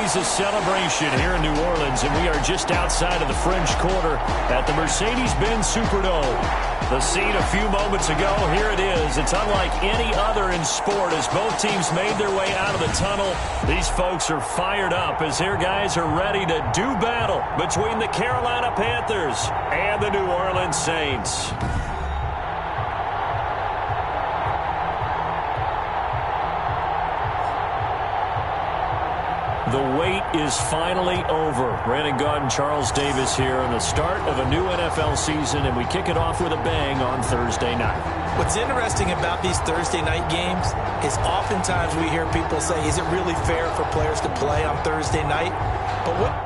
always a celebration here in New Orleans, and we are just outside of the French Quarter at the Mercedes-Benz Superdome. The scene a few moments ago, here it is. It's unlike any other in sport as both teams made their way out of the tunnel. These folks are fired up as their guys are ready to do battle between the Carolina Panthers and the New Orleans Saints. The wait is finally over. Brandon Gaudin and Charles Davis here on the start of a new NFL season, and we kick it off with a bang on Thursday night. What's interesting about these Thursday night games is oftentimes we hear people say, is it really fair for players to play on Thursday night? But what...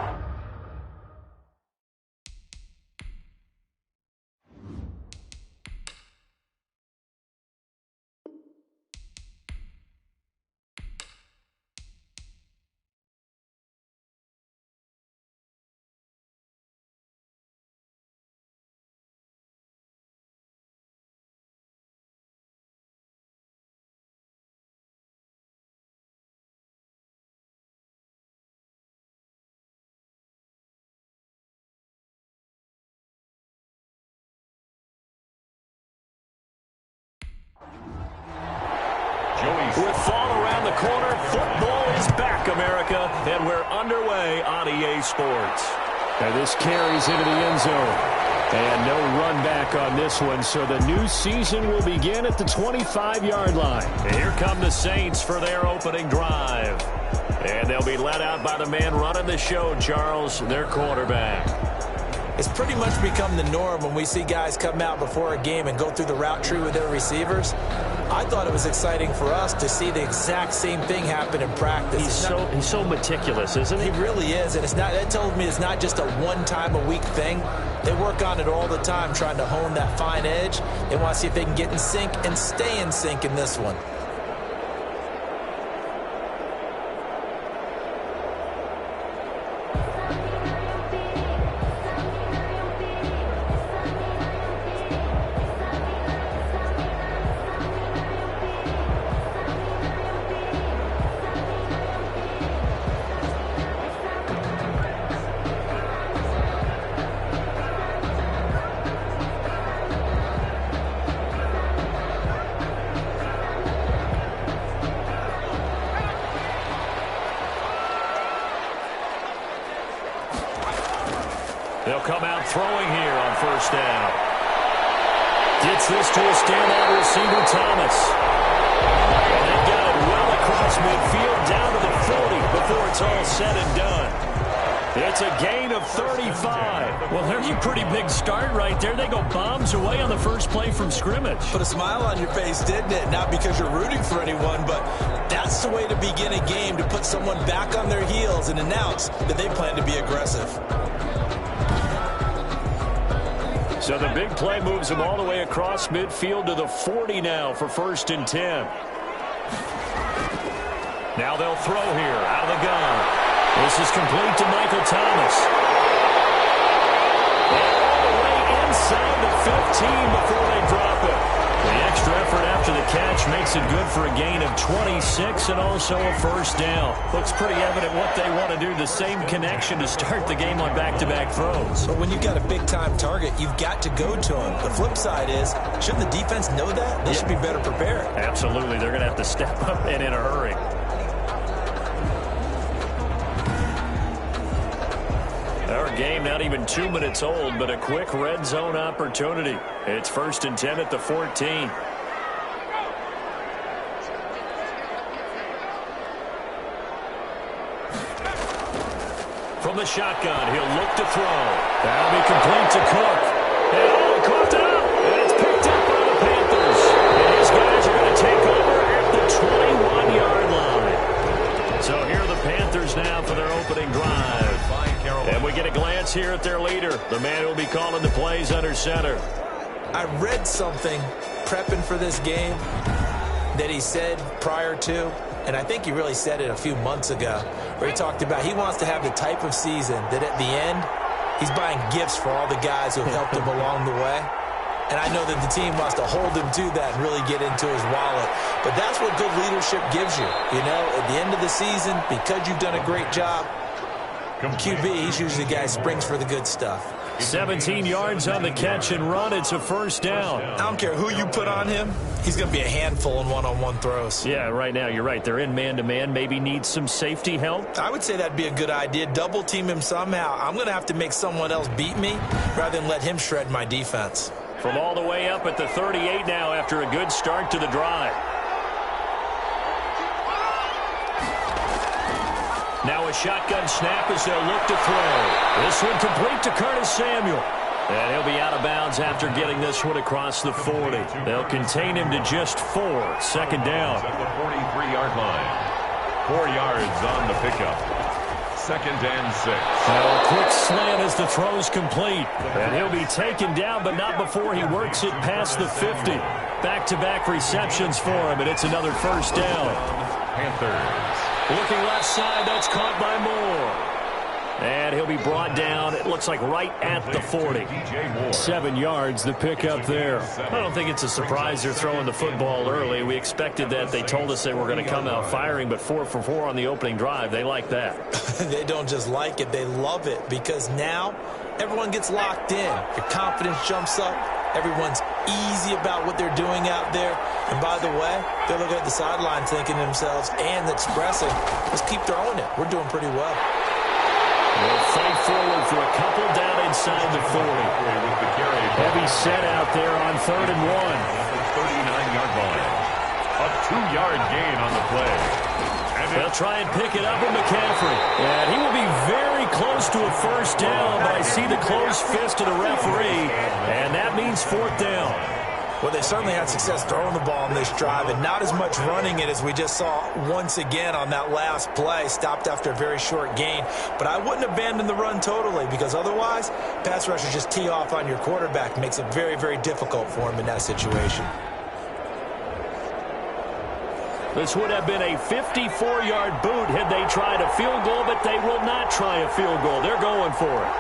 With fall around the corner, football is back, America, and we're underway on EA Sports. And this carries into the end zone. And no run back on this one, so the new season will begin at the 25-yard line. And here come the Saints for their opening drive. And they'll be led out by the man running the show, Charles, their quarterback. It's pretty much become the norm when we see guys come out before a game and go through the route tree with their receivers. I thought it was exciting for us to see the exact same thing happen in practice. He's so meticulous, isn't he? He really is, and that tells me it's not just a one-time-a-week thing. They work on it all the time, trying to hone that fine edge. They want to see if they can get in sync and stay in sync in this one. They'll come out throwing here on first down. Gets this to a standout receiver, Thomas. And they got it well across midfield down to the 40 before it's all said and done. It's a gain of 35. Well, there's a pretty big start right there. They go bombs away on the first play from scrimmage. Put a smile on your face, didn't it? Not because you're rooting for anyone, but that's the way to begin a game, to put someone back on their heels and announce that they plan to be aggressive. So the big play moves them all the way across midfield to the 40 now for 1st and 10. Now they'll throw here out of the gun. This is complete to Michael Thomas. All the way inside the 15 before they drop it. The extra effort after the catch makes it good for a gain of 26 and also a first down. Looks pretty evident what they want to do. The same connection to start the game on back-to-back throws. But when you've got a big-time target, you've got to go to him. The flip side is, shouldn't the defense know that? They should be better prepared. Absolutely. They're going to have to step up and in a hurry. Our game not even 2 minutes old, but a quick red zone opportunity. It's 1st and 10 at the 14. From the shotgun, he'll look to throw. That'll be complete to Cook. And caught up, and it's picked up by the Panthers. And his guys are going to take over at the 21-yard line. So here are the Panthers now for their opening drive. And we get a glance here at their leader, the man who will be calling the plays under center. I read something prepping for this game that he said prior to, and I think he really said it a few months ago, where he talked about he wants to have the type of season that at the end, he's buying gifts for all the guys who helped him along the way. And I know that the team wants to hold him to that and really get into his wallet. But that's what good leadership gives you. You know, at the end of the season, because you've done a great job, QB, he's usually the guy who springs for the good stuff. 17 yards on the catch and run. It's a first down. I don't care who you put on him. He's going to be a handful in one-on-one throws. Yeah, right now, you're right. They're in man-to-man. Maybe need some safety help. I would say that'd be a good idea. Double team him somehow. I'm going to have to make someone else beat me rather than let him shred my defense. From all the way up at the 38 now after a good start to the drive. Now a shotgun snap as they'll look to throw. This one complete to Curtis Samuel. And he'll be out of bounds after getting this one across the 40. They'll contain him to just 4. Second down. At the 43-yard line. 4 yards on the pickup. Second and 6. Now a quick slant as the throw's complete. And he'll be taken down, but not before he works it past the 50. Back-to-back receptions for him, and it's another first down. Panthers. Looking left side, that's caught by Moore. And he'll be brought down, it looks like right at the 40. 7 yards, the pickup there. I don't think it's a surprise they're throwing the football early. We expected that. They told us they were going to come out firing, but 4 for 4 on the opening drive. They like that. They don't just like it, they love it, because now everyone gets locked in. Your confidence jumps up. Everyone's easy about what they're doing out there. And by the way, they're looking at the sideline thinking to themselves and expressing, let's keep throwing it. We're doing pretty well. They'll fight forward for a couple down inside the 40. Heavy set out there on 3rd and 1. 39-yard line. A 2-yard gain on the play. They'll try and pick it up with McCaffrey. And he will be very close to a first down, but I see the closed fist of the referee, and that means 4th down. Well, they certainly had success throwing the ball in this drive, and not as much running it as we just saw once again on that last play. Stopped after a very short gain. But I wouldn't abandon the run totally, because otherwise, pass rushers just tee off on your quarterback. Makes it very, very difficult for him in that situation. This would have been a 54-yard boot had they tried a field goal, but they will not try a field goal. They're going for it.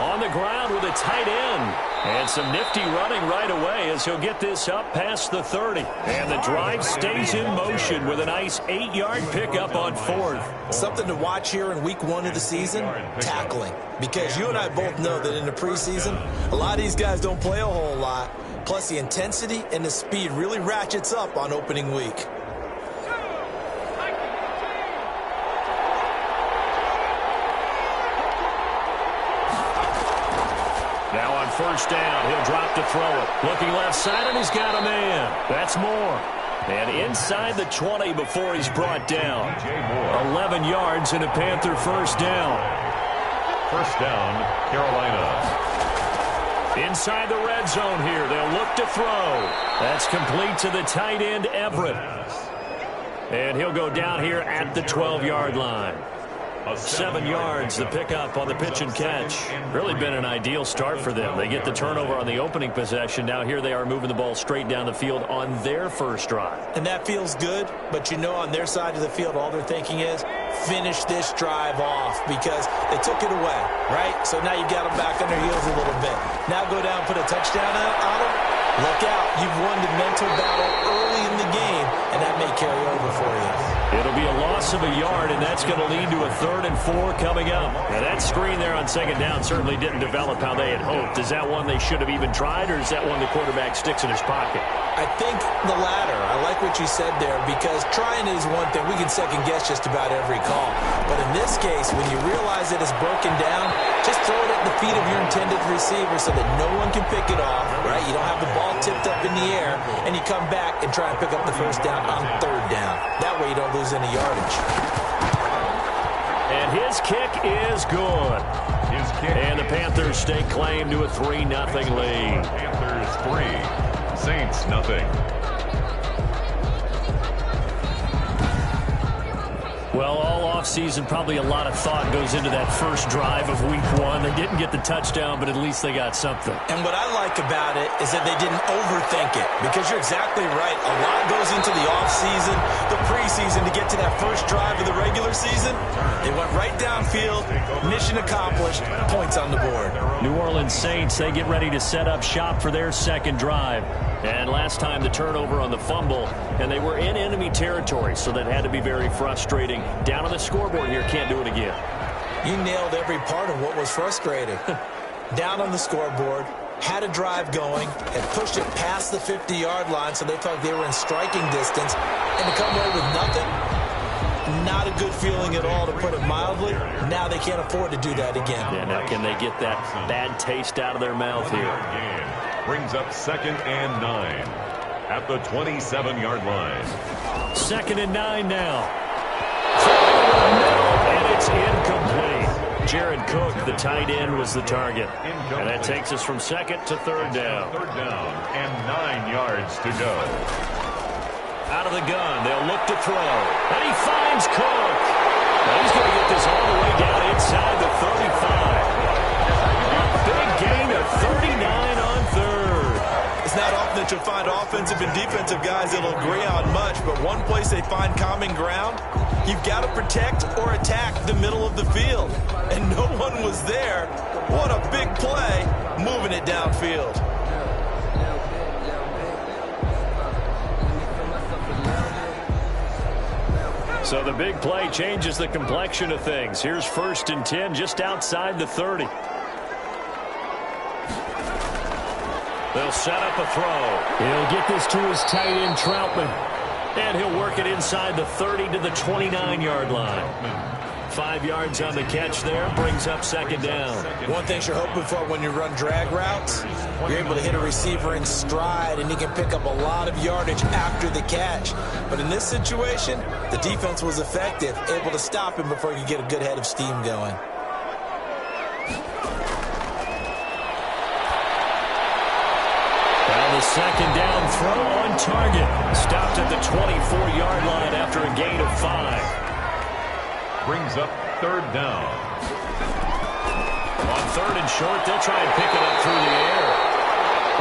On the ground with a tight end. And some nifty running right away as he'll get this up past the 30. And the drive stays in motion with a nice 8-yard pickup on 4th. Something to watch here in week 1 of the season, tackling. Because you and I both know that in the preseason, a lot of these guys don't play a whole lot. Plus, the intensity and the speed really ratchets up on opening week. Now on first down, he'll drop to throw it. Looking left side, and he's got a man. That's Moore. And inside the 20 before he's brought down. 11 yards and a Panther first down. First down, Carolina. Inside the red zone here. They'll look to throw. That's complete to the tight end, Everett. And he'll go down here at the 12-yard line. 7 yards, the pickup on the pitch and catch. Really been an ideal start for them. They get the turnover on the opening possession. Now here they are moving the ball straight down the field on their first drive. And that feels good, but you know on their side of the field all they're thinking is finish this drive off because they took it away, right? So now you got them back on their heels a little bit. Now go down and put a touchdown on them. Look out. You've won the mental battle early in the game, and that may carry over for you. It'll be a loss of a yard, and that's going to lead to a 3rd and 4 coming up. Now, that screen there on second down certainly didn't develop how they had hoped. Is that one they should have even tried, or is that one the quarterback sticks in his pocket? I think the latter. I like what you said there because trying is one thing. We can second-guess just about every call. But in this case, when you realize that it's broken down, just throw it at the feet of your intended receiver so that no one can pick it off, right? You don't have the ball tipped up in the air, and you come back and try and pick up the first down on 3rd down. That way you don't lose any yardage. And his kick is good. And the Panthers stake claim to a 3-0 lead. Panthers 3. Saints nothing. Well, all offseason, probably a lot of thought goes into that first drive of week 1. They didn't get the touchdown, but at least they got something. And what I like about it is that they didn't overthink it, because you're exactly right. A lot goes into the offseason, the preseason, to get to that first drive of the regular season. They went right downfield, mission accomplished, points on the board. New Orleans Saints, they get ready to set up shop for their second drive. And last time the turnover on the fumble, and they were in enemy territory, so that had to be very frustrating. Down on the scoreboard here, can't do it again. You nailed every part of what was frustrating. Down on the scoreboard, had a drive going, and pushed it past the 50-yard line, so they thought they were in striking distance, and to come away with nothing, not a good feeling at all, to put it mildly. Now they can't afford to do that again. Yeah, now can they get that bad taste out of their mouth here? Brings up 2nd and 9 at the 27-yard line. 2nd and 9 now. And it's incomplete. Jared Cook, the tight end, was the target. And that takes us from 2nd to 3rd down. 3rd down and 9 yards to go. Out of the gun, they'll look to throw. And he finds Cook. Now he's going to get this all the way down inside the 35. Big gain of 39 on 3rd. It's not often that you'll find offensive and defensive guys that'll agree on much, but one place they find common ground, you've got to protect or attack the middle of the field. And no one was there. What a big play, moving it downfield. So the big play changes the complexion of things. Here's 1st and 10 just outside the 30. They'll set up a throw. He'll get this to his tight end, Troutman. And he'll work it inside the 30 to the 29-yard line. 5 yards on the catch there, brings up 2nd down. One thing you're hoping for when you run drag routes, you're able to hit a receiver in stride, and he can pick up a lot of yardage after the catch. But in this situation, the defense was effective, able to stop him before he could get a good head of steam going. Now the 2nd down throw on target. Stopped at the 24-yard line after a gain of 5. Brings up 3rd down. On 3rd and short, they'll try and pick it up through the air.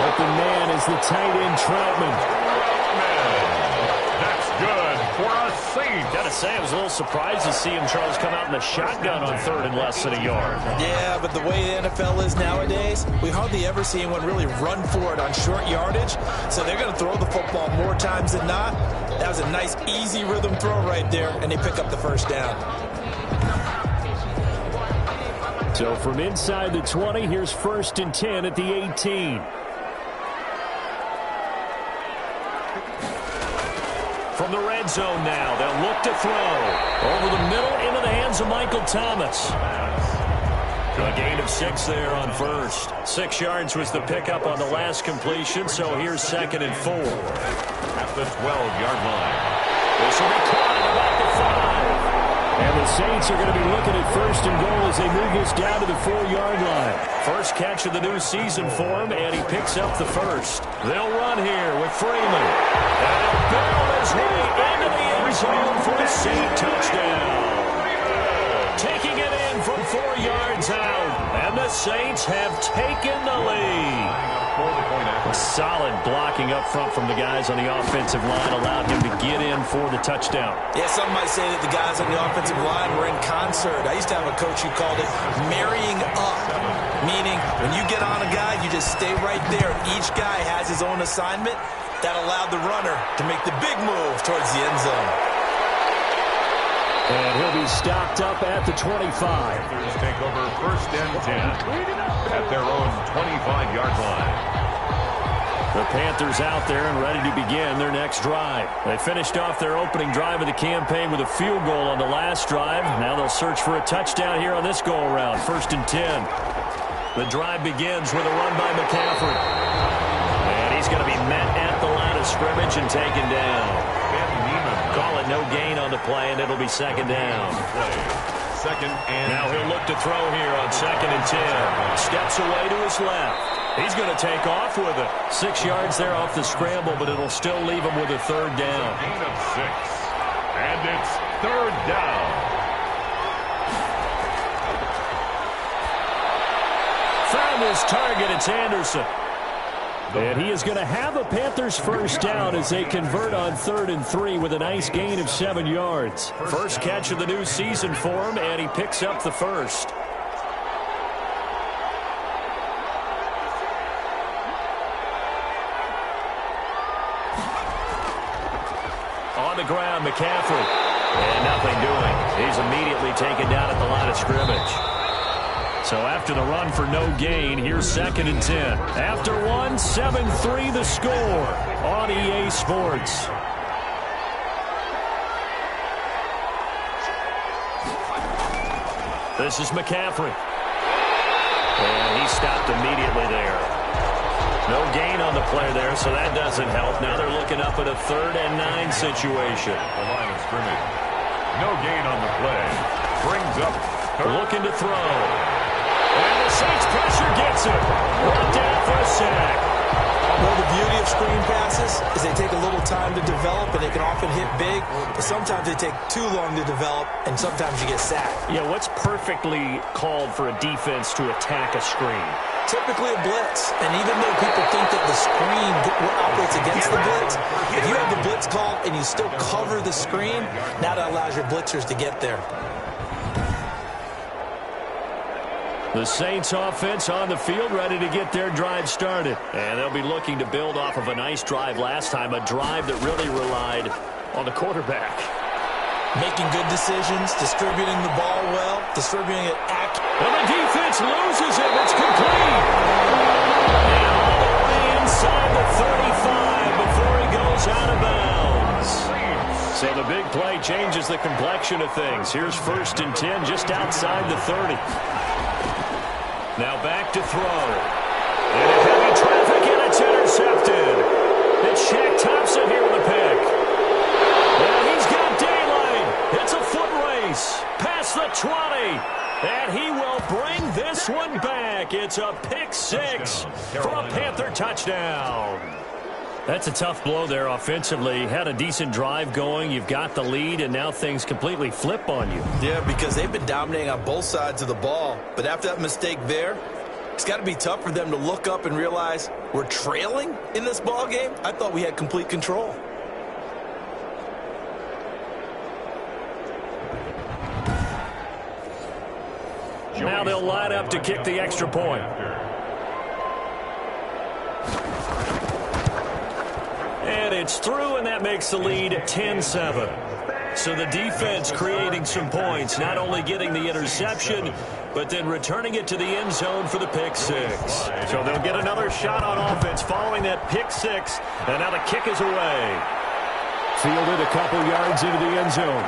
Open man is the tight end, Troutman. That's good for a Saint. Got to say, I was a little surprised to see him, Charles, come out in the shotgun on 3rd and less than a yard. Yeah, but the way the NFL is nowadays, we hardly ever see anyone really run for it on short yardage. So they're going to throw the football more times than not. That was a nice, easy rhythm throw right there, and they pick up the 1st down. So from inside the 20, here's 1st and 10 at the 18. From the red zone now, they'll look to throw. Over the middle, into the hands of Michael Thomas. A gain of 6 there on 1st. 6 yards was the pickup on the last completion, so here's 2nd and 4. At the 12-yard line. This will be caught at about the 5. And the Saints are going to be looking at 1st and goal as they move this down to the 4-yard line. First catch of the new season for him, and he picks up the 1st. They'll run here with Freeman. And he'll barrel his way into the end zone for a Saint touchdown. Taking it in from 4 yards out. And the Saints have taken the lead. A solid blocking up front from the guys on the offensive line allowed him to get in for the touchdown. Yeah, some might say that the guys on the offensive line were in concert. I used to have a coach who called it marrying up, meaning when you get on a guy, you just stay right there. Each guy has his own assignment. That allowed the runner to make the big move towards the end zone. And he'll be stopped up at the 25. Panthers take over 1st and 10 at their own 25-yard line. The Panthers out there and ready to begin their next drive. They finished off their opening drive of the campaign with a field goal on the last drive. Now they'll search for a touchdown here on this go-around. 1st and 10. The drive begins with a run by McCaffrey. And he's going to be met at the line of scrimmage and taken down. Call it no gain on the play, and it'll be 2nd down. 2nd and now he'll look to throw here on 2nd and 10. Steps away to his left. He's going to take off with it. 6 yards there off the scramble, but it'll still leave him with a 3rd down. Gain of 6. And it's 3rd down. on his target. It's Anderson. And he is going to have a Panthers first down as they convert on 3rd and 3 with a nice gain of 7 yards. First catch of the new season for him, and he picks up the first. On the ground, McCaffrey. And nothing doing. He's immediately taken down at the line of scrimmage. So after the run for no gain, here's 2nd and 10. After one, 7-3 the score on EA Sports. This is McCaffrey. And he stopped immediately there. No gain on the play there, so that doesn't help. Now they're looking up at a 3rd and 9 situation. The line of scrimmage. No gain on the play. Brings up third. Looking to throw. And the Saints pressure gets him. Brought down for a sack. Well, the beauty of screen passes is they take a little time to develop, and they can often hit big, but sometimes they take too long to develop, and sometimes you get sacked. Yeah, what's perfectly called for a defense to attack a screen? Typically a blitz, and even though people think that the screen operates against the blitz, if you have the blitz called and you still cover the screen, now that allows your blitzers to get there. The Saints offense on the field ready to get their drive started. And they'll be looking to build off of a nice drive last time, a drive that really relied on the quarterback. Making good decisions, distributing the ball well, distributing it accurately. And the defense loses it. It's complete. And all the way inside the 35 before he goes out of bounds. So the big play changes the complexion of things. Here's 1st and 10 just outside the 30. Now back to throw. Into heavy traffic, and it's intercepted. It's Shaq Thompson here with a pick. And he's got daylight. It's a foot race. Past the 20. And he will bring this one back. It's a pick 6 for a Panther touchdown. That's a tough blow there offensively. Had a decent drive going. You've got the lead, and now things completely flip on you. Yeah, because they've been dominating on both sides of the ball. But after that mistake there, it's got to be tough for them to look up and realize we're trailing in this ball game. I thought we had complete control. Now they'll line up to kick the extra point. And it's through, and that makes the lead 10-7. So the defense creating some points, not only getting the interception, but then returning it to the end zone for the pick 6. So they'll get another shot on offense following that pick 6, and now the kick is away. Fielded a couple yards into the end zone.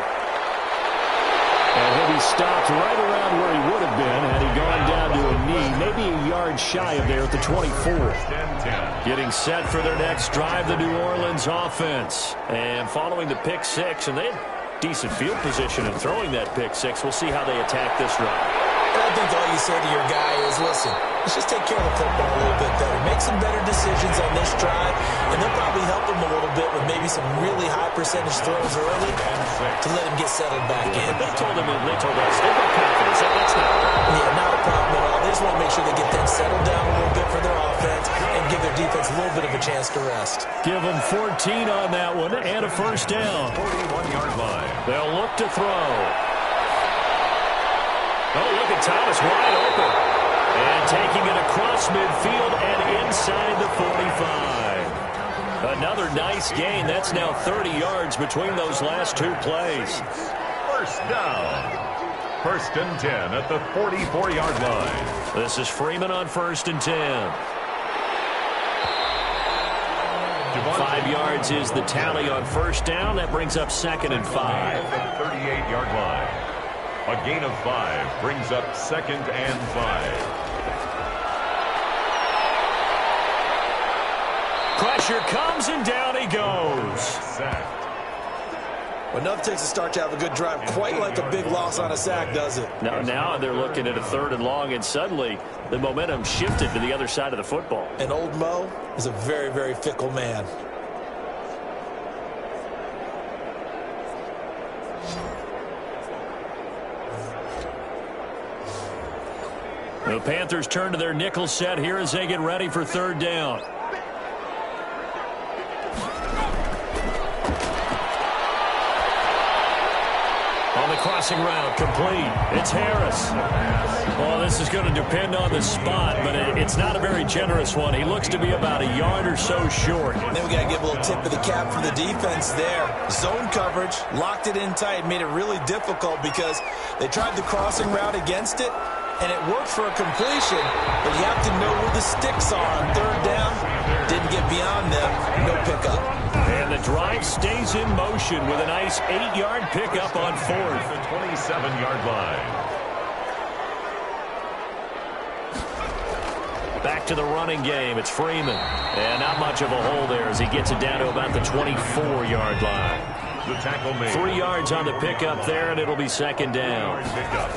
And he'll be stopped right around where he would have been had he gone down to a knee, maybe a yard shy of there at the 24. Getting set for their next drive, the New Orleans offense. And following the pick 6, and they had decent field position in throwing that pick 6. We'll see how they attack this drive. I think all you say to your guy is, listen, let's just take care of the football a little bit better. Make some better decisions on this drive, and they'll probably help him a little bit with maybe some really high percentage throws early to let him get settled back in. They told us they've got confidence. That's not a problem. Yeah, not a problem at all. They just want to make sure they get them settled down a little bit for their offense and give their defense a little bit of a chance to rest. Give them 14 on that one and a first down. 41-yard line. They'll look to throw. Oh, look at Thomas wide open. And taking it across midfield and inside the 45. Another nice gain. That's now 30 yards between those last two plays. First down. 1st and 10 at the 44-yard line. This is Freeman on 1st and 10. 5 yards is the tally on first down. That brings up 2nd and 5. At the 38-yard line. A gain of 5 brings up 2nd and 5. Pressure comes, and down he goes. Sacked. Enough takes to start to have a good drive. Quite like a big loss on a sack, does it? Now they're looking at a 3rd and long, and suddenly the momentum shifted to the other side of the football. And old Mo is a very, very fickle man. The Panthers turn to their nickel set here as they get ready for third down. On the crossing route, complete. It's Harris. Well, this is going to depend on the spot, but it's not a very generous one. He looks to be about a yard or so short. Then we got to give a little tip of the cap for the defense there. Zone coverage, locked it in tight, made it really difficult because they tried the crossing route against it, and it worked for a completion, but you have to know where the sticks are on third down. Didn't get beyond them, no pickup. And the drive stays in motion with a nice 8-yard pickup on fourth. The 27-yard line. Back to the running game. It's Freeman. And not much of a hole there as he gets it down to about the 24-yard line. The tackle made. 3 yards on the pickup there, and it'll be second down. Pickup.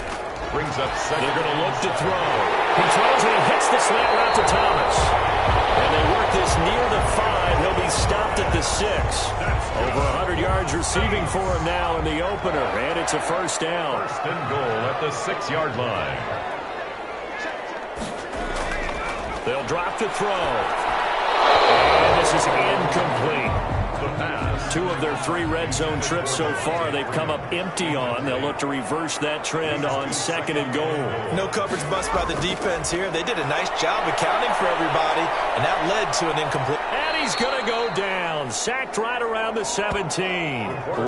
Brings up second. They're going to look to throw. He throws and he hits the slant route to Thomas. And they work this near the 5. He'll be stopped at the 6. Over 100 yards receiving for him now in the opener. And it's a first down. First and goal at the 6-yard line. They'll drop to throw. And this is incomplete. The pass. 2 of their 3 red zone trips so far they've come up empty on. They'll look to reverse that trend on second and goal. No coverage bust by the defense here. They did a nice job accounting for everybody, and that led to an incomplete. And he's going to go down. Sacked right around the 17.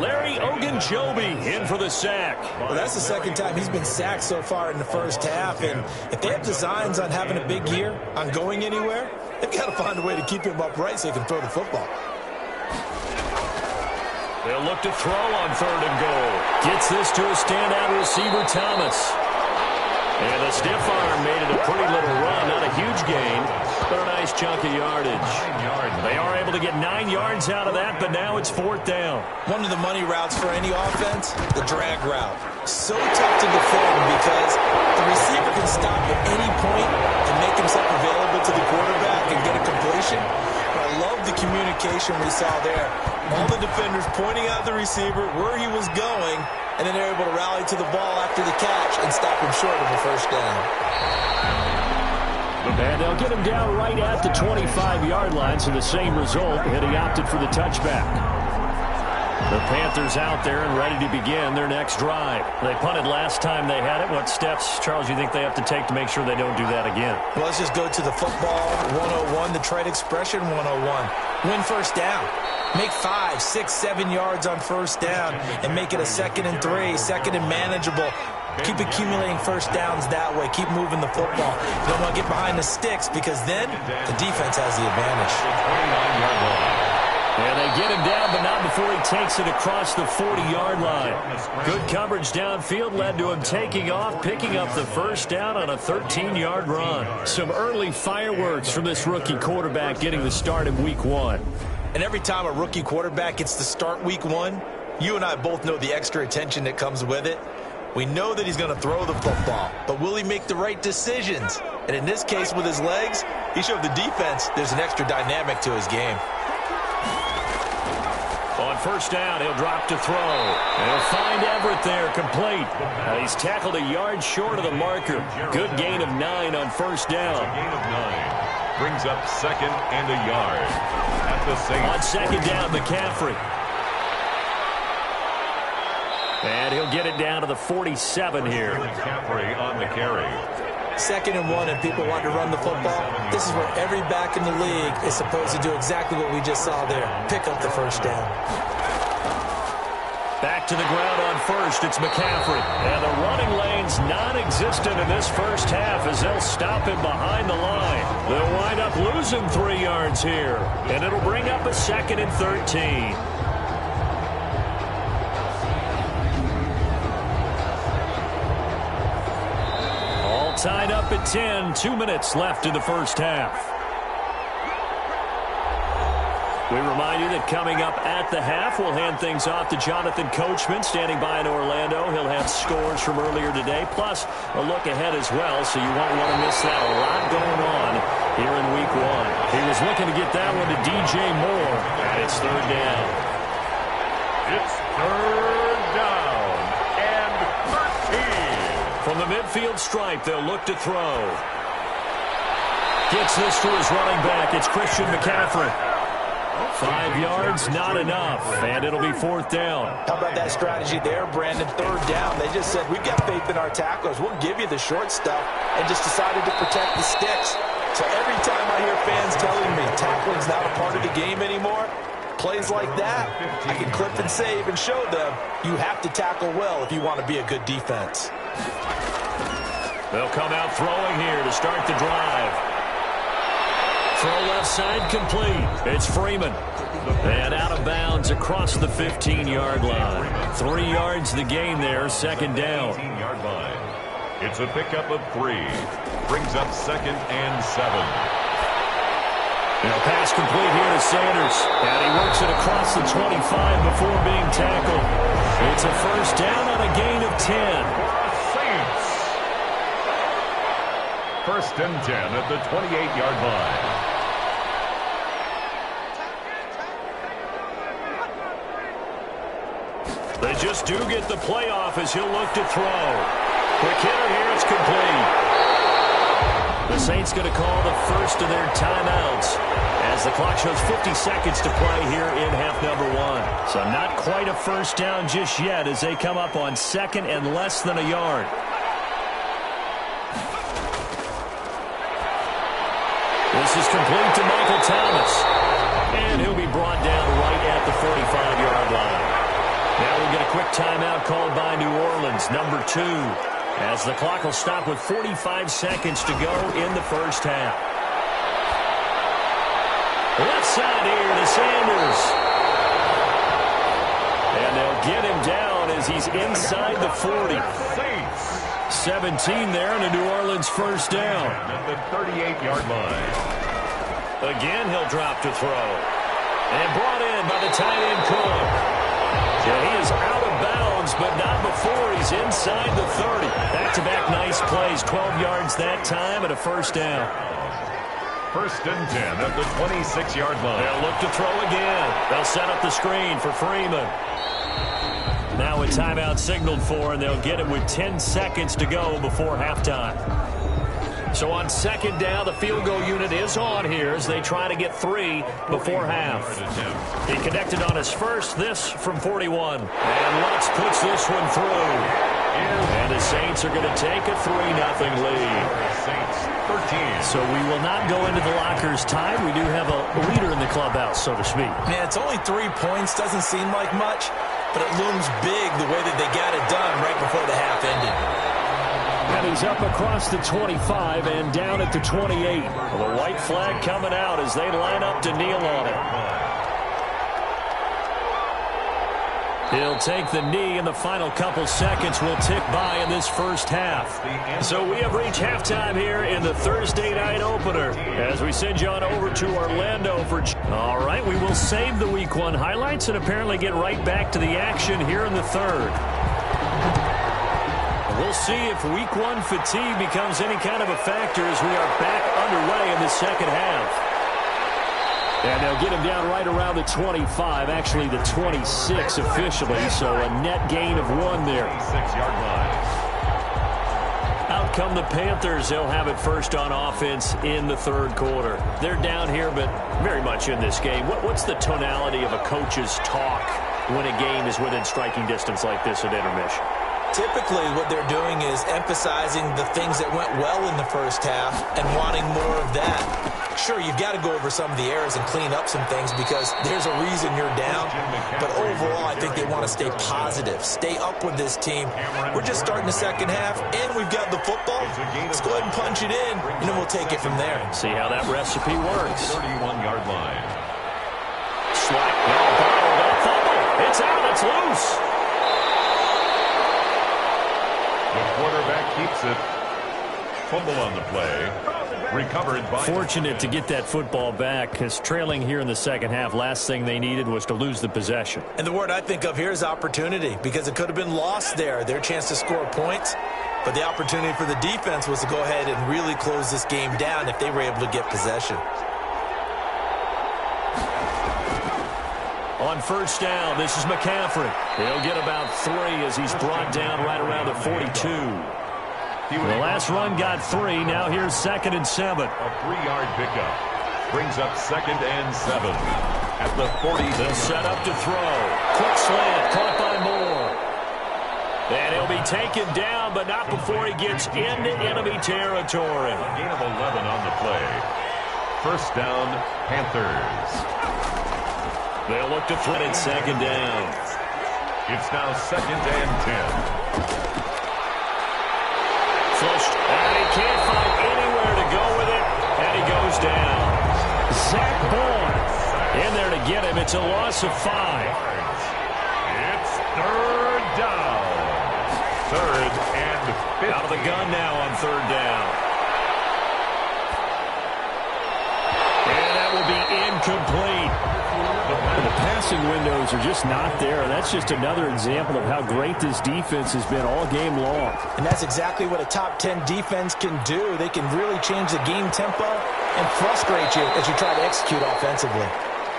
Larry Ogunjobi in for the sack. Well, that's the second time he's been sacked so far in the first half, and if they have designs on having a big year, on going anywhere, they've got to find a way to keep him upright so he can throw the football. They'll look to throw on third and goal. Gets this to a standout receiver, Thomas. And the stiff arm made it a pretty little run. Not a huge gain, but a nice chunk of yardage. They are able to get 9 yards out of that, but now it's fourth down. One of the money routes for any offense, the drag route. So tough to defend because the receiver can stop at any point and make himself available to the quarterback and get a completion. But I love the communication we saw there. All the defenders pointing out the receiver, where he was going, and then they're able to rally to the ball after the catch and stop him short of a first down. And they'll get him down right at the 25-yard line, so the same result, and he opted for the touchback. The Panthers out there and ready to begin their next drive. They punted last time they had it. What steps, Charles, do you think they have to take to make sure they don't do that again? Well, let's just go to the football 101, the trade expression 101. Win first down. Make 5, 6, 7 yards on first down and make it a 2nd and 3, second and manageable. Keep accumulating first downs that way. Keep moving the football. You don't want to get behind the sticks because then the defense has the advantage. 29-yard line. And they get him down, but not before he takes it across the 40-yard line. Good coverage downfield led to him taking off, picking up the first down on a 13-yard run. Some early fireworks from this rookie quarterback getting the start in week 1. And every time a rookie quarterback gets to start week 1, you and I both know the extra attention that comes with it. We know that he's going to throw the football, but will he make the right decisions? And in this case, with his legs, he showed the defense there's an extra dynamic to his game. On first down, he'll drop to throw. And he'll find Everett there, complete. He's tackled a yard short of the marker. Good gain of 9 on first down. Gain of 9. Brings up second and a yard. At the same. On second down, McCaffrey. And he'll get it down to the 47 here. McCaffrey on the carry. 2nd and 1 and people want to run the football. This is where every back in the league is supposed to do exactly what we just saw there. Pick up the first down. Back to the ground on first. It's McCaffrey. And the running lane's non-existent in this first half as they'll stop him behind the line. They'll wind up losing 3 yards here. And it'll bring up a 2nd and 13. Tied up at 10, 2 minutes left in the first half. We remind you that coming up at the half, we'll hand things off to Jonathan Coachman standing by in Orlando. He'll have scores from earlier today, plus a look ahead as well, so you won't want to miss that. A lot going on here in week 1. He was looking to get that one to DJ Moore, and it's third down. It's third down and 13. From From the midfield stripe, they'll look to throw. Gets this to his running back. It's Christian McCaffrey. 5 yards, not enough, and it'll be 4th down. How about that strategy there, Brandon? 3rd down. They just said, we've got faith in our tacklers. We'll give you the short stuff, and just decided to protect the sticks. So every time I hear fans telling me tackling's not a part of the game anymore, plays like that, I can clip and save and show them you have to tackle well if you want to be a good defense. They'll come out throwing here to start the drive. Throw left side complete. It's Freeman. And out of bounds across the 15-yard line. 3 yards the gain there, 2nd down. 15-yard line. It's a pickup of 3. Brings up 2nd and 7. Now pass complete here to Sanders. And he works it across the 25 before being tackled. It's a 1st down on a gain of 10. Saints. 1st and 10 at the 28-yard line. They just do get the playoff as he'll look to throw. Quick hitter here, it's complete. The Saints going to call the first of their timeouts as the clock shows 50 seconds to play here in half number 1. So not quite a 1st down just yet as they come up on 2nd and less than a yard. This is complete to Michael Thomas. And he'll be brought down right at the 45-yard line. Now we'll get a quick timeout called by New Orleans, number 2, as the clock will stop with 45 seconds to go in the 1st half. Left side here to Sanders. And they'll get him down as he's inside the 40. 17 there and a New Orleans 1st down. At the 38-yard line. Again, he'll drop to throw. And brought in by the tight end Cook. Yeah, he is out of bounds, but not before he's inside the 30. Back-to-back nice plays, 12 yards that time and a 1st down. 1st and 10 at the 26-yard line. They'll look to throw again. They'll set up the screen for Freeman. Now a timeout signaled for, and they'll get it with 10 seconds to go before halftime. So on 2nd down, the field goal unit is on here as they try to get 3 before half. He connected on his first, this from 41. And Lutz puts this one through. And the Saints are going to take a 3-0 lead. Saints 13. So we will not go into the lockers tied. We do have a leader in the clubhouse, so to speak. Man, it's only 3 points. Doesn't seem like much, but it looms big the way that they got it done right before the half ended. And he's up across the 25 and down at the 28. The white flag coming out as they line up to kneel on it. He'll take the knee, and the final couple seconds will tick by in this 1st half. So we have reached halftime here in the Thursday night opener as we send you on over to Orlando for... All right, we will save the Week 1 highlights and apparently get right back to the action here in the 3rd. We'll see if Week 1 fatigue becomes any kind of a factor as we are back underway in the 2nd half. And they'll get him down right around the 25, actually the 26 officially, so a net gain of 1 there. 26-yard line. Out come the Panthers. They'll have it first on offense in the 3rd quarter. They're down here, but very much in this game. What's the tonality of a coach's talk when a game is within striking distance like this at intermission? Typically, what they're doing is emphasizing the things that went well in the 1st half and wanting more of that. Sure, you've got to go over some of the errors and clean up some things because there's a reason you're down. But overall, I think they want to stay positive, stay up with this team. We're just starting the 2nd half, and we've got the football. Let's go ahead and punch it in, and then we'll take it from there. See how that recipe works. 31-yard line. Slack, no fumble. It's out, it's loose. The quarterback keeps it. Fumble on the play. Recovered by... Fortunate to get that football back because trailing here in the 2nd half, last thing they needed was to lose the possession. And the word I think of here is opportunity because it could have been lost there. Their chance to score points. But the opportunity for the defense was to go ahead and really close this game down if they were able to get possession. On 1st down, this is McCaffrey. He'll get about 3 as he's brought down right around the 42. The last run got 3. Now here's 2nd and 7. A 3-yard pickup brings up 2nd and 7 at the 40. The setup to throw. Quick slant caught by Moore. And he'll be taken down, but not before he gets into enemy territory. A gain of 11 on the play. First down, Panthers. They'll look to threat it 2nd down. It's now 2nd and 10. Flushed, and he can't find anywhere to go with it, and he goes down. Zach Bourne in there to get him. It's a loss of 5. It's 3rd down. 3rd and 15. Out of the gun now on 3rd down. And that will be incomplete. The passing windows are just not there, and that's just another example of how great this defense has been all game long. And that's exactly what a top 10 defense can do. They can really change the game tempo and frustrate you as you try to execute offensively.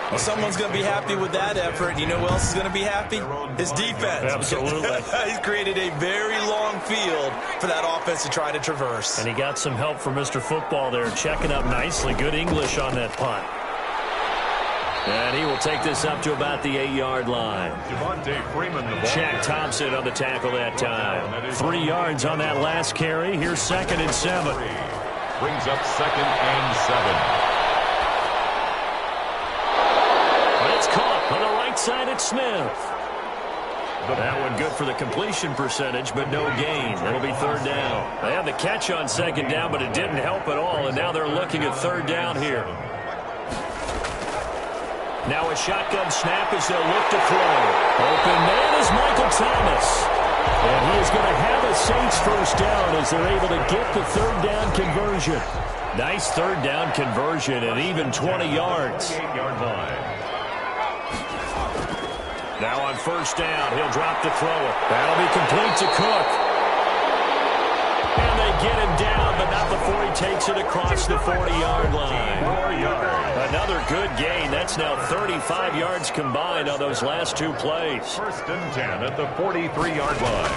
Well, someone's going to be happy with that effort. You know who else is going to be happy? His defense. Absolutely. He's created a very long field for that offense to try to traverse. And he got some help from Mr. Football there, checking up nicely. Good English on that punt. And he will take this up to about the 8-yard line. Shaq Thompson on the tackle that time. 3 yards on that last carry. Here's 2nd and 7. Brings up 2nd and 7. But it's caught on the right side at Smith. That one good for the completion percentage, but no gain. It'll be 3rd down. They had the catch on 2nd down, but it didn't help at all, and now they're looking at 3rd down here. Now a shotgun snap as they'll look to throw. Open man is Michael Thomas. And he is going to have a Saints first down as they're able to get the 3rd down conversion. Nice 3rd down conversion and even 20 yards. 8-yard line. Now on 1st down, he'll drop to throw it. That'll be complete to Cook. And they get him down, but not before he takes it across the 40-yard line. 4 yards. Another good gain. That's now 35 yards combined on those last 2 plays. 1st and 10 at the 43-yard line.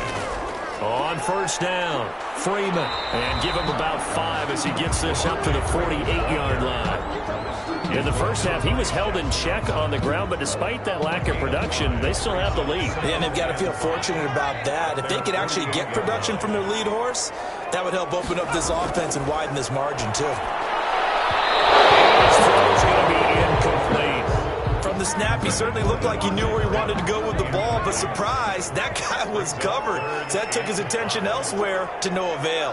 On 1st down, Freeman. And give him about 5 as he gets this up to the 48-yard line. In the first half, he was held in check on the ground, but despite that lack of production, they still have the lead. Yeah, and they've got to feel fortunate about that. If they could actually get production from their lead horse, that would help open up this offense and widen this margin, too. This throw is going to be incomplete. From the snap, he certainly looked like he knew where he wanted to go with the ball, but surprise, that guy was covered. So that took his attention elsewhere to no avail.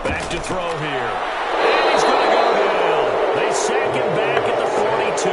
Back to throw here. And he's going to go down. They sack him back at the 42.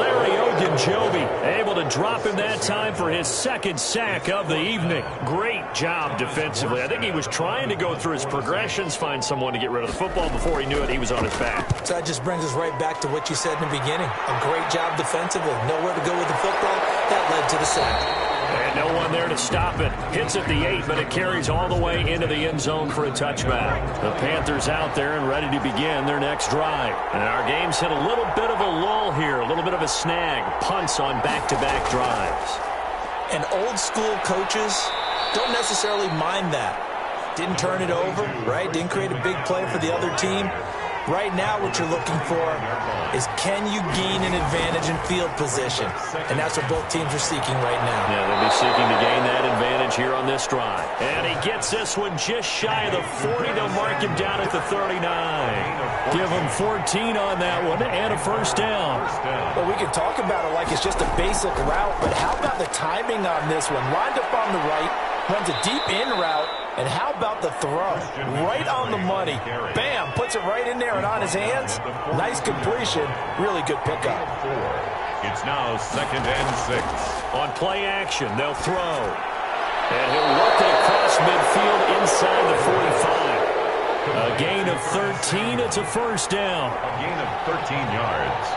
Larry Ogunjobi able to drop him that time for his 2nd sack of the evening. Great job defensively. I think he was trying to go through his progressions, find someone to get rid of the football. Before he knew it, he was on his back. So that just brings us right back to what you said in the beginning. A great job defensively. Nowhere to go with the football. That led to the sack. And no one there to stop it. Hits at the 8, but it carries all the way into the end zone for a touchback. The Panthers out there and ready to begin their next drive. And our game's hit a little bit of a lull here, a little bit of a snag. Punts on back-to-back drives. And old school coaches don't necessarily mind that. Didn't turn it over, right? Didn't create a big play for the other team. Right now, what you're looking for is can you gain an advantage in field position? And that's what both teams are seeking right now. Yeah, they'll be seeking to gain that advantage here on this drive. And he gets this one just shy of the 40. They'll mark him down at the 39. Give him 14 on that one and a 1st down. Well, we can talk about it like it's just a basic route, but how about the timing on this one? Lined up on the right, runs a deep in route, and how about the throw? Right on the money. Bam, puts it right in there and on his hands. Nice completion. Really good pickup. It's now 2nd and 6. On play action, they'll throw. And he'll work it across midfield inside the 45. A gain of 13. It's a 1st down. A gain of 13 yards.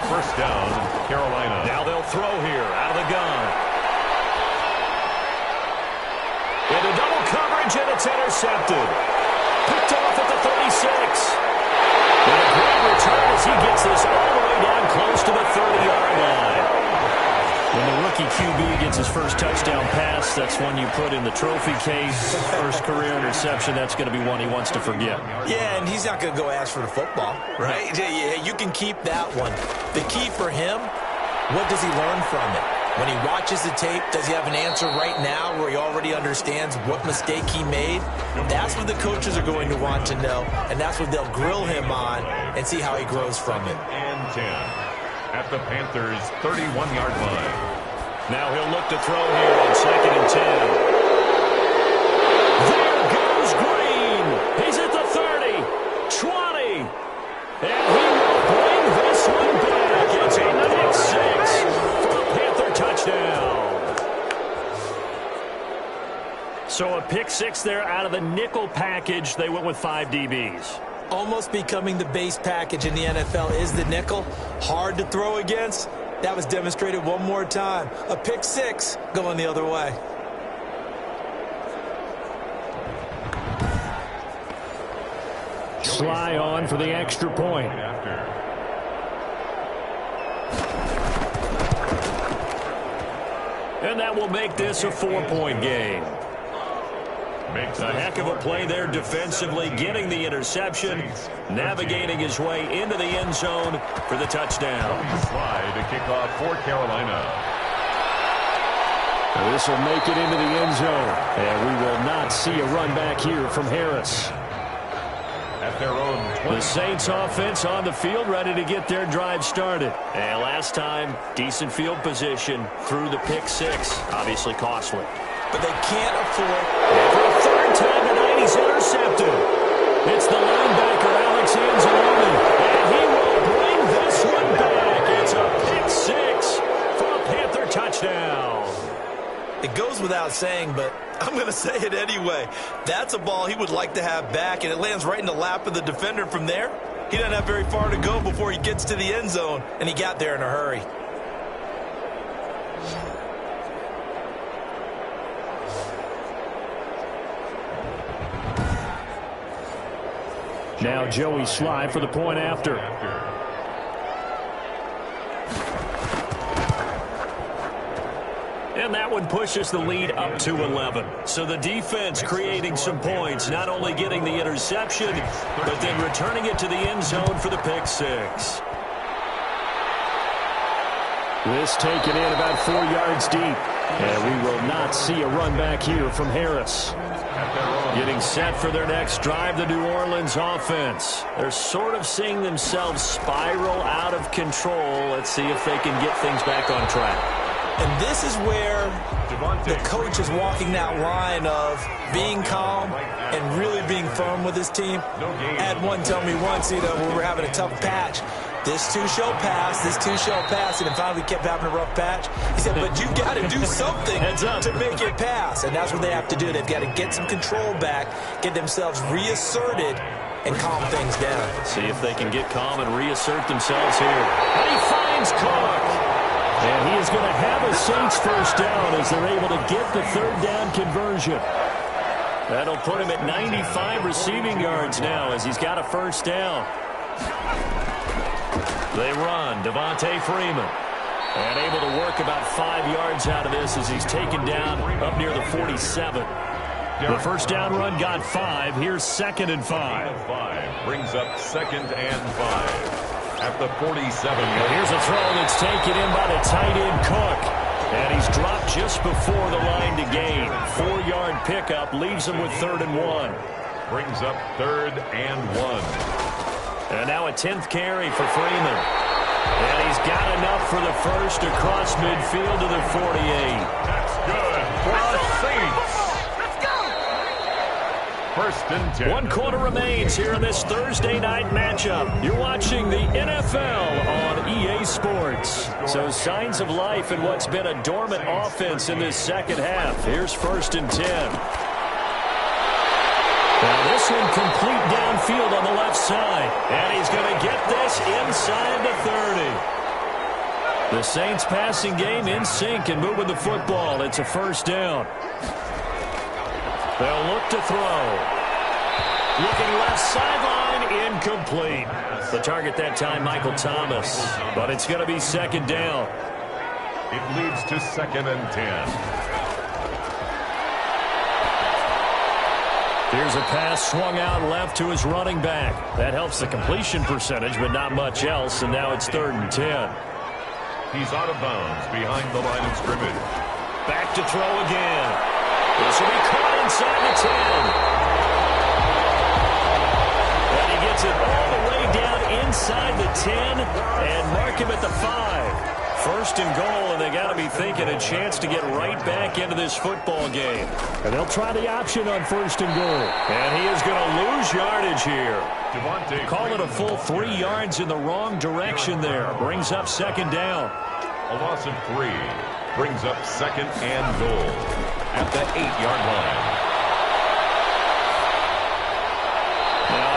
1st down, Carolina. Now they'll throw here out of the gun. Into double coverage, and it's intercepted. Picked off at the 36. And a great return as he gets this all the way down close to the 30-yard line. When the rookie QB gets his first touchdown pass, that's one you put in the trophy case. First career interception, that's going to be one he wants to forget. Yeah, and he's not going to go ask for the football, right? Yeah, you can keep that one. The key for him, what does he learn from it? When he watches the tape, does he have an answer right now where he already understands what mistake he made? That's what the coaches are going to want to know, and that's what they'll grill him on and see how he grows from it. And 10 at the Panthers' 31-yard line. Now he'll look to throw here on 2nd and 10. There goes Green. He's at the 30, 20, and he will bring this one back. It's a pick six for a Panther touchdown. So a pick six there out of the nickel package. They went with 5 DBs. Almost becoming the base package in the NFL is the nickel. Hard to throw against. That was demonstrated one more time. A pick six going the other way. Sly on for the extra point. And that will make this a 4-point game. A heck of a play there defensively, getting the interception, navigating his way into the end zone for the touchdown. Sly to kick off for Carolina. This will make it into the end zone, and we will not see a run back here from Harris. At their own 20. The Saints offense on the field, ready to get their drive started. And last time, decent field position through the pick six, obviously costly. But they can't afford. And for a third time tonight, he's intercepted. It's the linebacker, Alex Anzalone, and he will bring this one back. It's a pick six for a Panther touchdown. It goes without saying, but I'm going to say it anyway. That's a ball he would like to have back, and it lands right in the lap of the defender from there. He doesn't have very far to go before he gets to the end zone, and he got there in a hurry. Now Joey Sly for the point after. And that one pushes the lead up to 11. So the defense creating some points, not only getting the interception, but then returning it to the end zone for the pick six. This taken in about 4 yards deep. And we will not see a run back here from Harris. Getting set for their next drive, the New Orleans offense. They're sort of seeing themselves spiral out of control. Let's see if they can get things back on track. And this is where the coach is walking that line of being calm and really being firm with his team. I had one tell me once, when we were having a tough patch, this too shall pass, this too shall pass, and finally we kept having a rough patch. He said, but you got to do something to make it pass, and that's what they have to do. They've got to get some control back, get themselves reasserted, and calm things down. See if they can get calm and reassert themselves here. And he finds Cook. And he is going to have a Saints first down as they're able to get the third down conversion. That'll put him at 95 receiving yards now as he's got a first down. They run, Devontae Freeman. And able to work about 5 yards out of this as he's taken down up near the 47. The first down run got 5. Here's 2nd and 5. Brings up 2nd and 5. At the 47. Here's a throw that's taken in by the tight end Cook. And he's dropped just before the line to gain. 4-yard pickup leaves him with 3rd and 1. Brings up 3rd and 1. And now a 10th carry for Freeman. And he's got enough for the first across midfield to the 48. That's good for the Saints. First and 10. 1 quarter remains here in this Thursday night matchup. You're watching the NFL on EA Sports. So signs of life in what's been a dormant offense in this second half. Here's 1st and 10. Now this one complete downfield on the left side. And he's going to get this inside the 30. The Saints passing game in sync and moving the football. It's a first down. They'll look to throw. Looking left sideline, incomplete. The target that time, Michael Thomas. But it's going to be 2nd down. It leads to 2nd and 10. Here's a pass swung out left to his running back. That helps the completion percentage, but not much else, and now it's 3rd and 10. He's out of bounds behind the line of scrimmage. Back to throw again. This will be caught inside the 10. And he gets it all the way down inside the 10 and mark him at the 5. 1st and goal, and they got to be thinking a chance to get right back into this football game. And they'll try the option on 1st and goal. And he is going to lose yardage here. Call it a full 3 yards in the wrong direction there. Brings up 2nd down. A loss of 3 brings up 2nd and goal at the 8-yard line.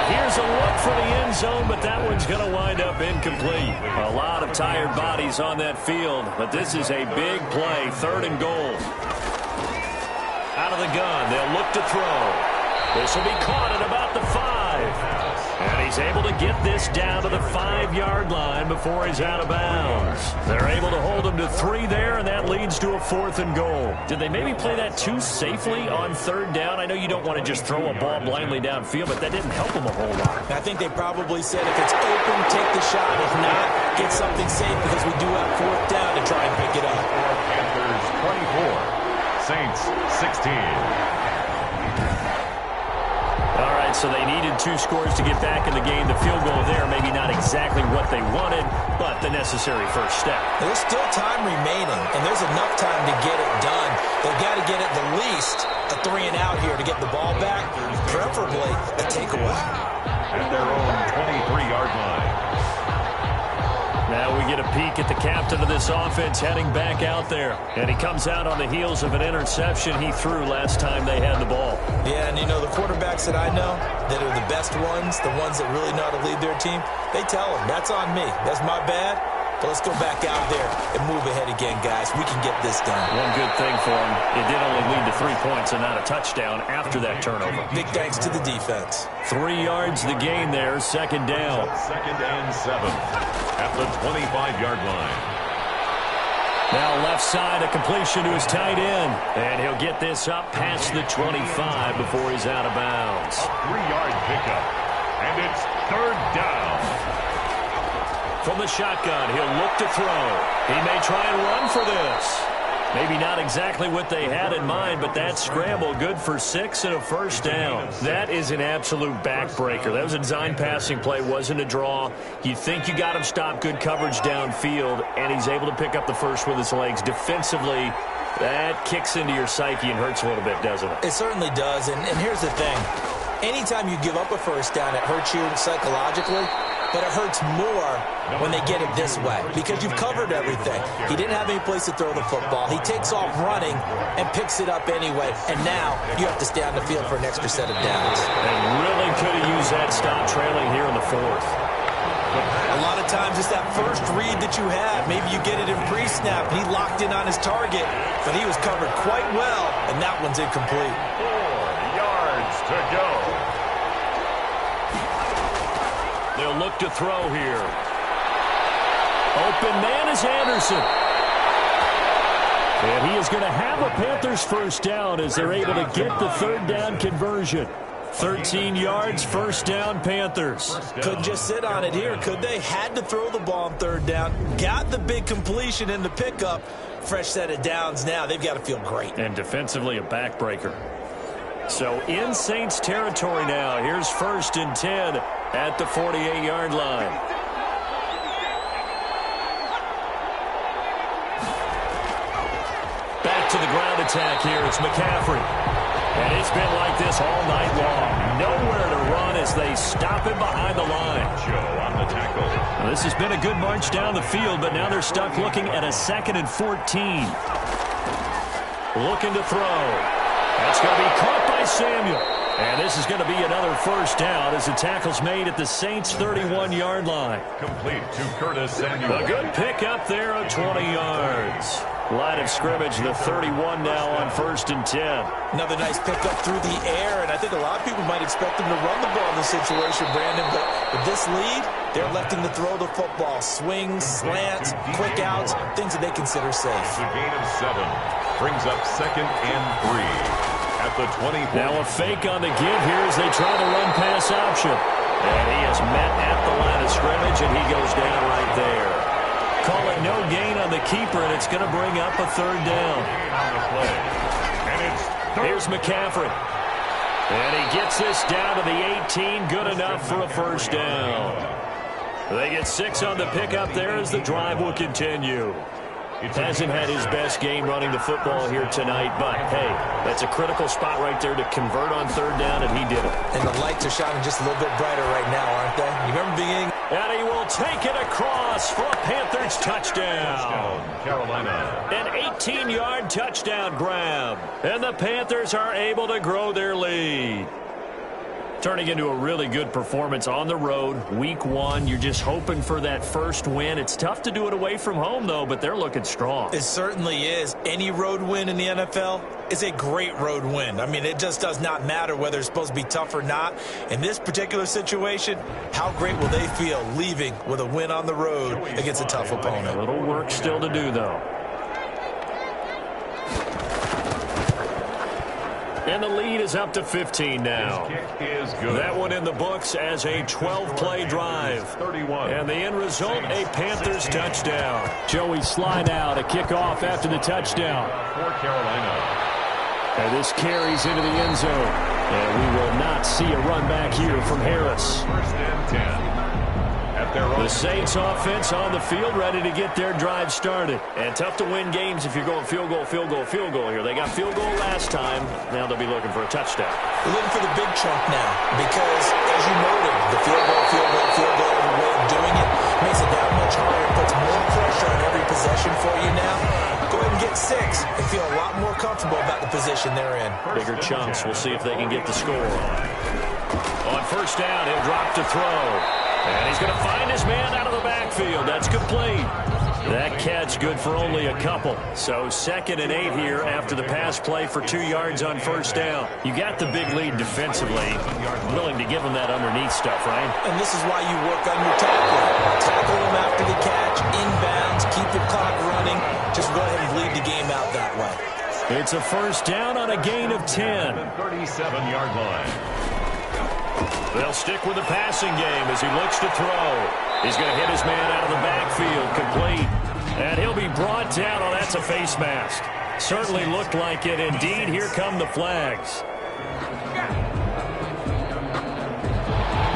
Here's a look for the end zone, but that one's going to wind up incomplete. A lot of tired bodies on that field, but this is a big play. 3rd and goal. Out of the gun, they'll look to throw. This will be caught at about the 5. And he's able to get this down to the 5-yard line before he's out of bounds. They're able to hold him to 3 there, and that leads to a 4th and goal. Did they maybe play that too safely on 3rd down? I know you don't want to just throw a ball blindly downfield, but that didn't help him a whole lot. I think they probably said if it's open, take the shot. If not, get something safe because we do have 4th down to try and pick it up. Panthers 24, Saints 16. All right, so they needed 2 scores to get back in the game. The field goal there, maybe not exactly what they wanted, but the necessary first step. There's still time remaining, and there's enough time to get it done. They've got to get at the least a 3 and out here to get the ball back, preferably a takeaway. At their own 23-yard line. Now we get a peek at the captain of this offense heading back out there. And he comes out on the heels of an interception he threw last time they had the ball. Yeah, and you know, the quarterbacks that I know that are the best ones, the ones that really know how to lead their team, they tell them, that's on me. That's my bad. But let's go back out there and move ahead again, guys. We can get this done. One good thing for him, it did only lead to 3 points and not a touchdown after that turnover. Big thanks to the defense. 3 yards the gain there, 2nd down. 2nd and 7 at the 25-yard line. Now left side, a completion to his tight end. And he'll get this up past the 25 before he's out of bounds. A 3-yard pickup. And it's 3rd down. From the shotgun, he'll look to throw. He may try and run for this. Maybe not exactly what they had in mind, but that scramble good for 6 and a 1st down. That is an absolute backbreaker. That was a design passing play, wasn't a draw. You think you got him stopped, good coverage downfield, and he's able to pick up the first with his legs. Defensively, that kicks into your psyche and hurts a little bit, doesn't it? It certainly does, and here's the thing. Anytime you give up a 1st down, it hurts you psychologically. But it hurts more when they get it this way because you've covered everything. He didn't have any place to throw the football. He takes off running and picks it up anyway. And now you have to stay on the field for an extra set of downs. And really could have used that stop trailing here in the 4th. A lot of times it's that first read that you have. Maybe you get it in pre-snap. He locked in on his target, but he was covered quite well, and that one's incomplete. 4 yards to go. They'll look to throw here. Open man is Anderson. And he is going to have a Panthers 1st down as they're able to get the 3rd down conversion. 13 yards, 1st down, Panthers. Couldn't just sit on it here, could they? Had to throw the ball on 3rd down. Got the big completion in the pickup. Fresh set of downs now. They've got to feel great. And defensively, a backbreaker. So in Saints territory now. Here's 1st and 10 at the 48-yard line. Back to the ground attack here. It's McCaffrey. And it's been like this all night long. Nowhere to run as they stop him behind the line. Joe on the tackle. Well, this has been a good march down the field, but now they're stuck looking at a 2nd and 14. Looking to throw. That's going to be caught by Samuel. And this is going to be another 1st down as the tackle's made at the Saints' 31-yard line. Complete to Curtis Samuel. A good pick up there of 20 yards. Line of scrimmage, the 31 now on 1st and 10. Another nice pickup through the air, and I think a lot of people might expect them to run the ball in this situation, Brandon, but with this lead, they're electing to throw the football. Swings, slants, quick outs, things that they consider safe. It's a gain of 7. Brings up 2nd and 3 at the 20. Now a fake on the give here as they try to run pass option. And he is met at the line of scrimmage, and he goes down right there. Call it no gain on the keeper, and it's going to bring up a 3rd down. Here's McCaffrey. And he gets this down to the 18. Good enough for a 1st down. They get 6 on the pickup there as the drive will continue. Hasn't had his best game running the football here tonight, but, hey, that's a critical spot right there to convert on 3rd down, and he did it. And the lights are shining just a little bit brighter right now, aren't they? You remember beginning? And he will take it across for a Panthers touchdown. Carolina. An 18-yard touchdown grab. And the Panthers are able to grow their lead. Turning into a really good performance on the road. Week 1, you're just hoping for that first win. It's tough to do it away from home, though, but they're looking strong. It certainly is. Any road win in the NFL is a great road win. I mean, it just does not matter whether it's supposed to be tough or not. In this particular situation, how great will they feel leaving with a win on the road against a tough opponent? A little work still to do, though. And the lead is up to 15 now. Is good. That one in the books as a 12-play drive. 31. And the end result, a Panthers touchdown. Joey slide out, a kickoff after the touchdown. For Carolina. And this carries into the end zone. And we will not see a run back here from Harris. 1st and 10. The Saints offense on the field ready to get their drive started. And tough to win games if you're going field goal, field goal, field goal here. They got field goal last time. Now they'll be looking for a touchdown. We're looking for the big chunk now because, as you noted, the field goal way of doing it makes it that much harder, puts more pressure on every possession for you now. Go ahead and get 6 and feel a lot more comfortable about the position they're in. Bigger chunks. We'll see if they can get the score. On 1st down, he'll drop to throw. And he's going to find his man out of the backfield. That's complete. That catch good for only a couple. So 2nd and 8 here after the pass play for 2 yards on 1st down. You got the big lead defensively. Willing to give him that underneath stuff, right? And this is why you work on your tackling. Tackle him after the catch, inbounds, keep the clock running. Just go ahead and bleed the game out that way. It's a 1st down on a gain of 10. 37-yard line. They'll stick with the passing game as he looks to throw. He's going to hit his man out of the backfield, complete. And he'll be brought down. Oh, that's a face mask. Certainly looked like it. Indeed, here come the flags.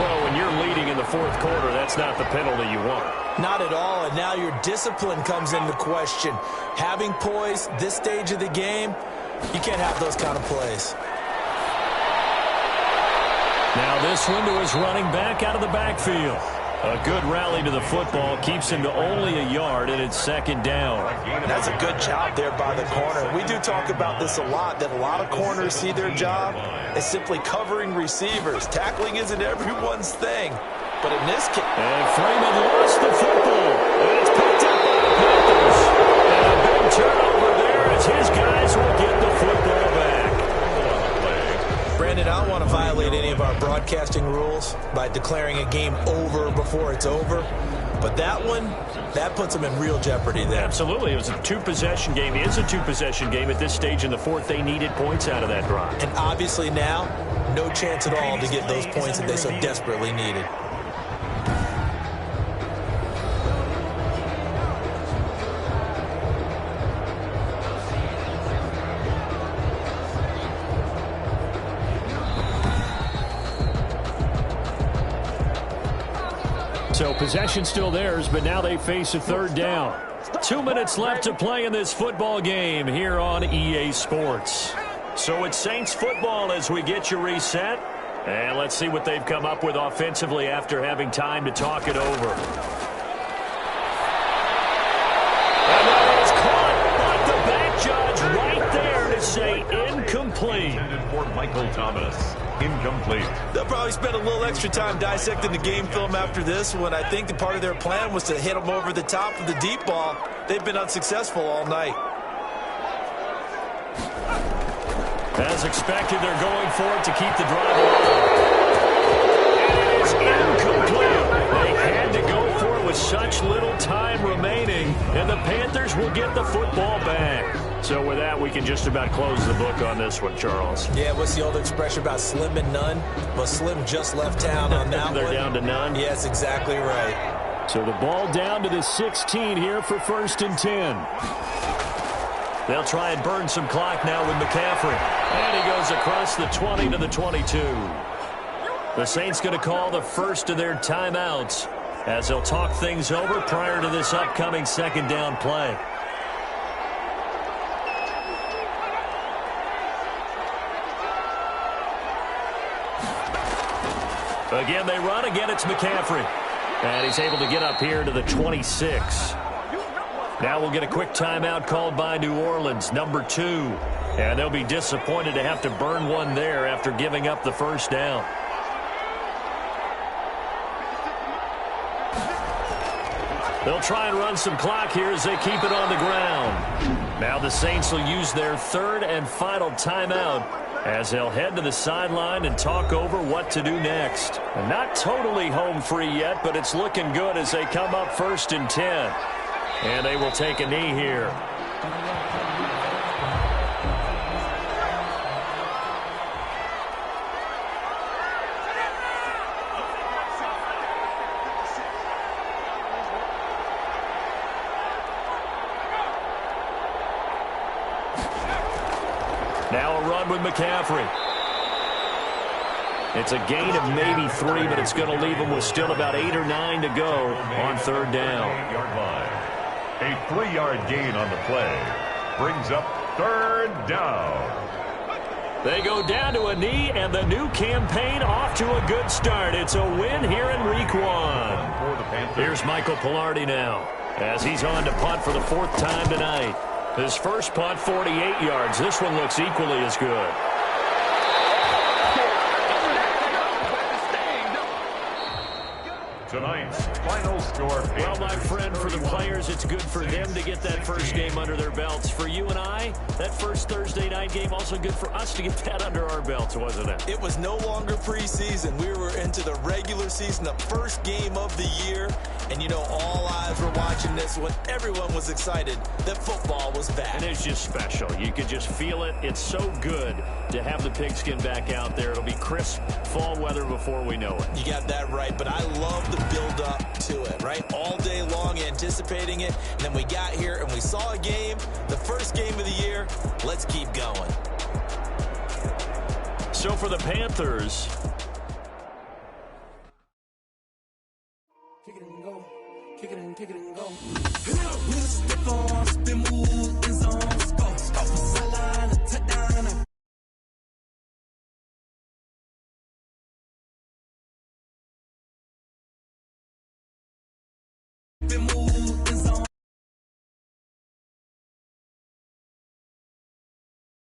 Well, when you're leading in the 4th quarter, that's not the penalty you want. Not at all, and now your discipline comes into question. Having poise this stage of the game, you can't have those kind of plays. Now this one to his running back out of the backfield. A good rally to the football keeps him to only a yard, and it's 2nd down. That's a good job there by the corner. We do talk about this a lot, that a lot of corners see their job as simply covering receivers. Tackling isn't everyone's thing. But in this case... And Freeman lost the football. And it's picked up by the Panthers. And a big turnover there as his guys will get the football back. Brandon, I don't want to violate any of our broadcasting rules by declaring a game over before it's over. But that one, that puts them in real jeopardy there. Absolutely. It was a 2-possession game. It is a 2-possession game at this stage in the 4th. They needed points out of that drive. And obviously now, no chance at all to get those points that they so desperately needed. So possession still theirs, but now they face a 3rd down. 2 minutes left to play in this football game here on EA Sports. So it's Saints football as we get you reset. And let's see what they've come up with offensively after having time to talk it over. And that is caught, but the back judge right there to say incomplete. For Michael Thomas. Incomplete. They'll probably spend a little extra time dissecting the game film after this one. I think the part of their plan was to hit them over the top of the deep ball. They've been unsuccessful all night. As expected, they're going for it to keep the drive alive. It is incomplete. They had to go for it with such little time remaining, and the Panthers will get the football back. So with that, we can just about close the book on this one, Charles. Yeah, what's the old expression about slim and none? Well, Slim just left town on that They're one. down to none? Yes, exactly right. So the ball down to the 16 here for 1st and 10. They'll try and burn some clock now with McCaffrey. And he goes across the 20 to the 22. The Saints going to call the first of their timeouts as they'll talk things over prior to this upcoming 2nd down play. Again, they run. Again, it's McCaffrey. And he's able to get up here to the 26. Now we'll get a quick timeout called by New Orleans, number 2. And they'll be disappointed to have to burn one there after giving up the first down. They'll try and run some clock here as they keep it on the ground. Now the Saints will use their 3rd and final timeout as they'll head to the sideline and talk over what to do next. And not totally home free yet, but it's looking good as they come up 1st and 10. And they will take a knee here. Now a run with McCaffrey. It's a gain of maybe 3, but it's going to leave them with still about 8 or 9 to go on 3rd down. 8-yard line. A 3-yard gain on the play brings up 3rd down. They go down to a knee, and the new campaign off to a good start. It's a win here in week 1. Here's Michael Pilardi now as he's on to punt for the 4th time tonight. His first punt, 48 yards. This one looks equally as good. Tonight's final score. Well, my friend, for the players, it's good for them to get that first game under their belts. For you and I, that first Thursday night game, also good for us to get that under our belts, wasn't it? It was no longer preseason. We were into the regular season, the first game of the year. And, you know, all eyes were watching this when everyone was excited that football was back. And it's just special. You could just feel it. It's so good to have the pigskin back out there. It'll be crisp fall weather before we know it. You got that right, but I love the build up to it, right? All day long anticipating it, and then we got here and we saw a game, the first game of the year. Let's keep going. So for the Panthers, kick it and go, kick it and go. We'll stick on, spin move, in zone, go. Off the sideline, a touchdown. Spin move.